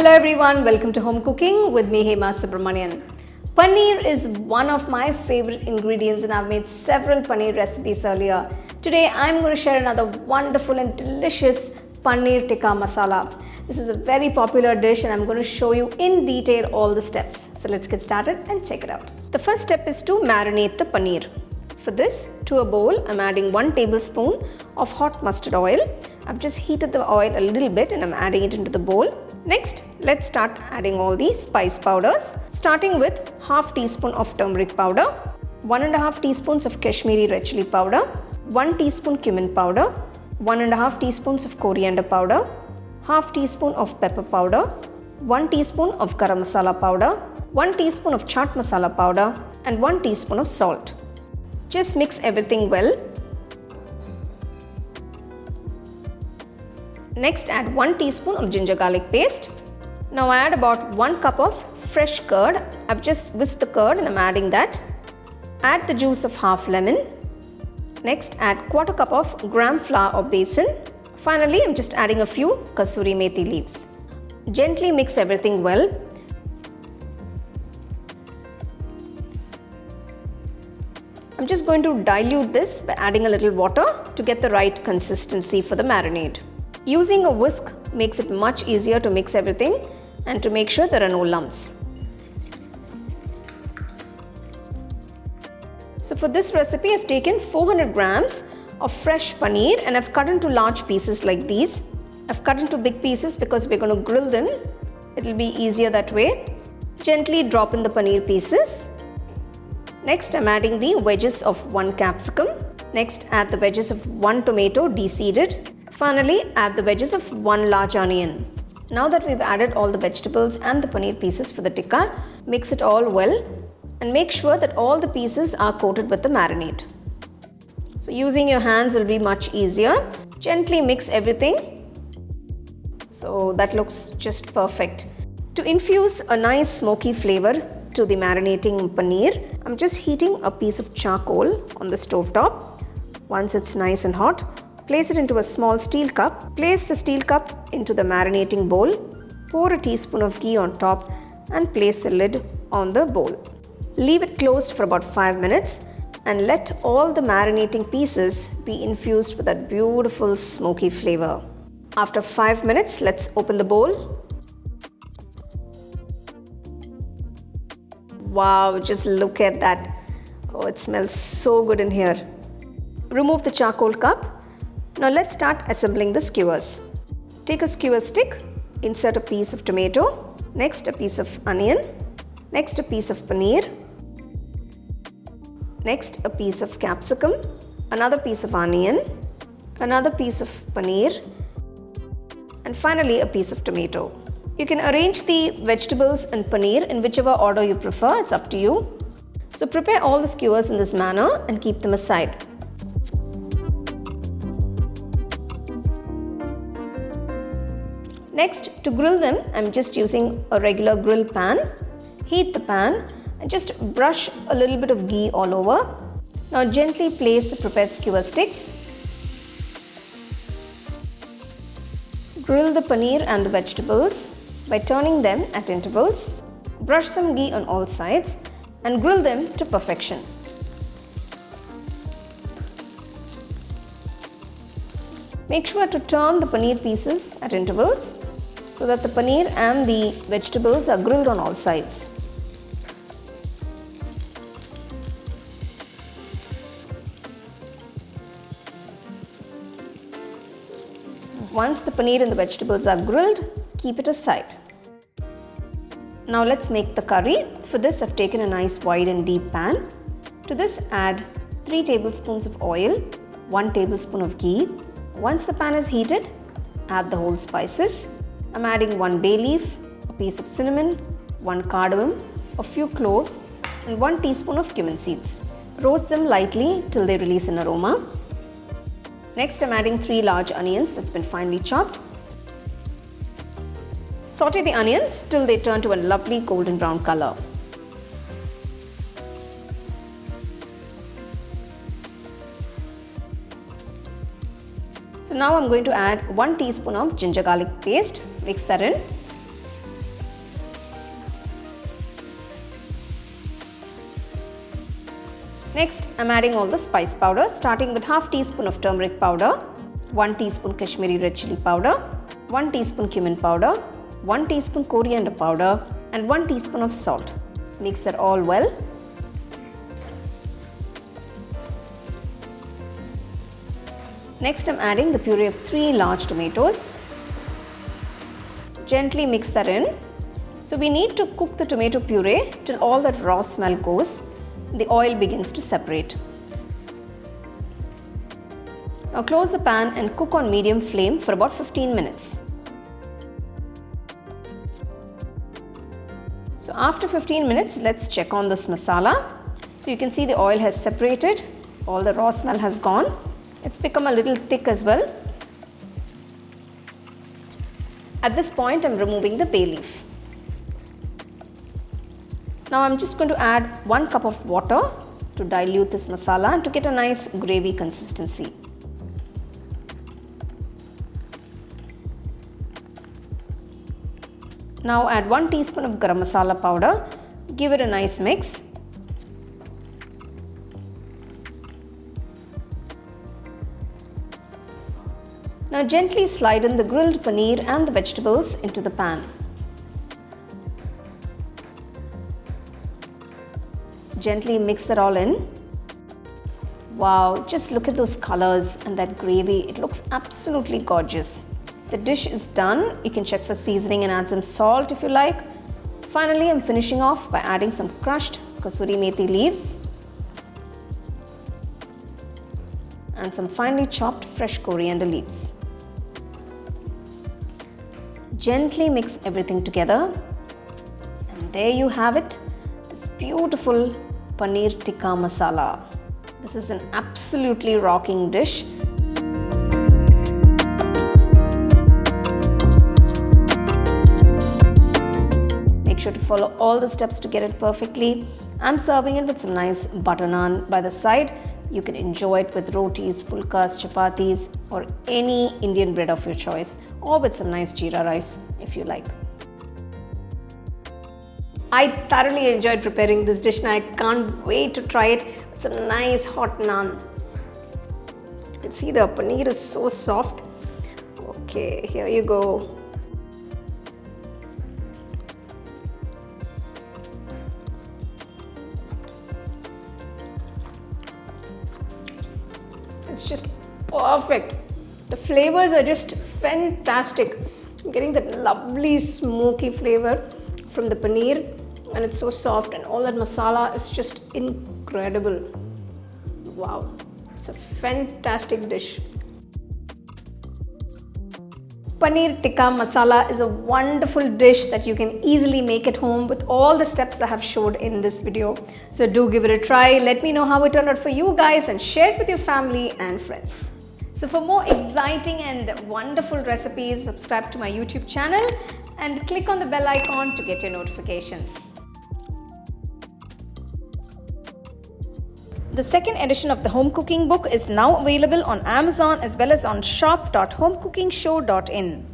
Hello everyone, welcome to Home Cooking with me Hema Subramanian. Paneer is one of my favorite ingredients and I've made several paneer recipes earlier. Today I'm going to share another wonderful and delicious Paneer Tikka Masala. This is a very popular dish and I'm going to show you in detail all the steps. So let's get started and check it out. The first step is to marinate the paneer. For this, to a bowl, I'm adding 1 tablespoon of hot mustard oil. I've just heated the oil a little bit and I'm adding it into the bowl. Next, let's start adding all the spice powders, starting with half teaspoon of turmeric powder, 1.5 teaspoons of Kashmiri red chilli powder, 1 teaspoon cumin powder, 1.5 teaspoons of coriander powder, half teaspoon of pepper powder, 1 teaspoon of Garam Masala powder, 1 teaspoon of Chaat Masala powder and 1 teaspoon of salt. Just mix everything well. Next, add 1 teaspoon of ginger garlic paste. Now add about 1 cup of fresh curd. I've just whisked the curd and I'm adding that. Add the juice of half lemon. Next, add 1/4 cup of gram flour or besan. Finally, I'm just adding a few kasuri methi leaves. Gently mix everything well. I'm just going to dilute this by adding a little water to get the right consistency for the marinade. Using a whisk makes it much easier to mix everything and to make sure there are no lumps. So for this recipe, I've taken 400 grams of fresh paneer and I've cut into large pieces like these. I've cut into big pieces because we're going to grill them. It'll be easier that way. Gently drop in the paneer pieces. Next, I'm adding the wedges of 1 capsicum. Next, add the wedges of 1 tomato de-seeded. Finally, add the wedges of 1 large onion. Now that we've added all the vegetables and the paneer pieces for the tikka, mix it all well and make sure that all the pieces are coated with the marinade. So using your hands will be much easier. Gently mix everything. So that looks just perfect. To infuse a nice smoky flavor to the marinating paneer, I'm just heating a piece of charcoal on the stove top. Once it's nice and hot, place it into a small steel cup. Place the steel cup into the marinating bowl. Pour a teaspoon of ghee on top and place the lid on the bowl. Leave it closed for about 5 minutes and let all the marinating pieces be infused with that beautiful smoky flavor. After 5 minutes, let's open the bowl. Wow, just look at that. Oh, it smells so good in here. Remove the charcoal cup. Now let's start assembling the skewers. Take a skewer stick, insert a piece of tomato, next a piece of onion, next a piece of paneer, next a piece of capsicum, another piece of onion, another piece of paneer, and finally a piece of tomato. You can arrange the vegetables and paneer in whichever order you prefer, it's up to you. So prepare all the skewers in this manner and keep them aside. Next, to grill them, I'm just using a regular grill pan. Heat the pan and just brush a little bit of ghee all over. Now gently place the prepared skewer sticks. Grill the paneer and the vegetables by turning them at intervals. Brush some ghee on all sides and grill them to perfection. Make sure to turn the paneer pieces at intervals so that the paneer and the vegetables are grilled on all sides. Once the paneer and the vegetables are grilled, keep it aside. Now let's make the curry. For this, I've taken a nice wide and deep pan. To this, add 3 tablespoons of oil, 1 tablespoon of ghee. Once the pan is heated, add the whole spices. I'm adding 1 bay leaf, a piece of cinnamon, 1 cardamom, a few cloves and 1 teaspoon of cumin seeds. Roast them lightly till they release an aroma. Next, I'm adding 3 large onions that's been finely chopped. Saute the onions till they turn to a lovely golden brown color. So now I'm going to add 1 teaspoon of ginger garlic paste. Mix that in. Next, I'm adding all the spice powder, starting with half teaspoon of turmeric powder, 1 teaspoon Kashmiri red chilli powder, 1 teaspoon cumin powder, 1 teaspoon coriander powder, and 1 teaspoon of salt. Mix that all well. Next, I'm adding the puree of 3 large tomatoes. Gently mix that in. So we need to cook the tomato puree till all that raw smell goes. The oil begins to separate. Now close the pan and cook on medium flame for about 15 minutes. So after 15 minutes, let's check on this masala. So you can see the oil has separated, all the raw smell has gone. It's become a little thick as well. At this point, I'm removing the bay leaf. Now I'm just going to add 1 cup of water to dilute this masala and to get a nice gravy consistency. Now add 1 teaspoon of Garam Masala powder. Give it a nice mix. Now gently slide in the grilled paneer and the vegetables into the pan. Gently mix that all in. Wow, just look at those colors and that gravy. It looks absolutely gorgeous. The dish is done. You can check for seasoning and add some salt if you like. Finally, I'm finishing off by adding some crushed kasuri methi leaves and some finely chopped fresh coriander leaves. Gently mix everything together, and there you have it, this beautiful Paneer Tikka Masala. This is an absolutely rocking dish. Make sure to follow all the steps to get it perfectly. I'm serving it with some nice butter naan by the side. You can enjoy it with rotis, fulkas, chapatis, or any Indian bread of your choice, or with some nice jeera rice if you like. I thoroughly enjoyed preparing this dish and I can't wait to try it with some nice hot naan. You can see the paneer is so soft. Okay, here you go. It's just perfect. The flavors are just fantastic. I'm getting that lovely smoky flavor from the paneer, and it's so soft, and all that masala is just incredible. Wow, it's a fantastic dish. Paneer Tikka Masala is a wonderful dish that you can easily make at home with all the steps I have showed in this video. So do give it a try. Let me know how it turned out for you guys and share it with your family and friends. So for more exciting and wonderful recipes, subscribe to my YouTube channel and click on the bell icon to get your notifications. The second edition of the home cooking book is now available on Amazon as well as on shop.homecookingshow.in.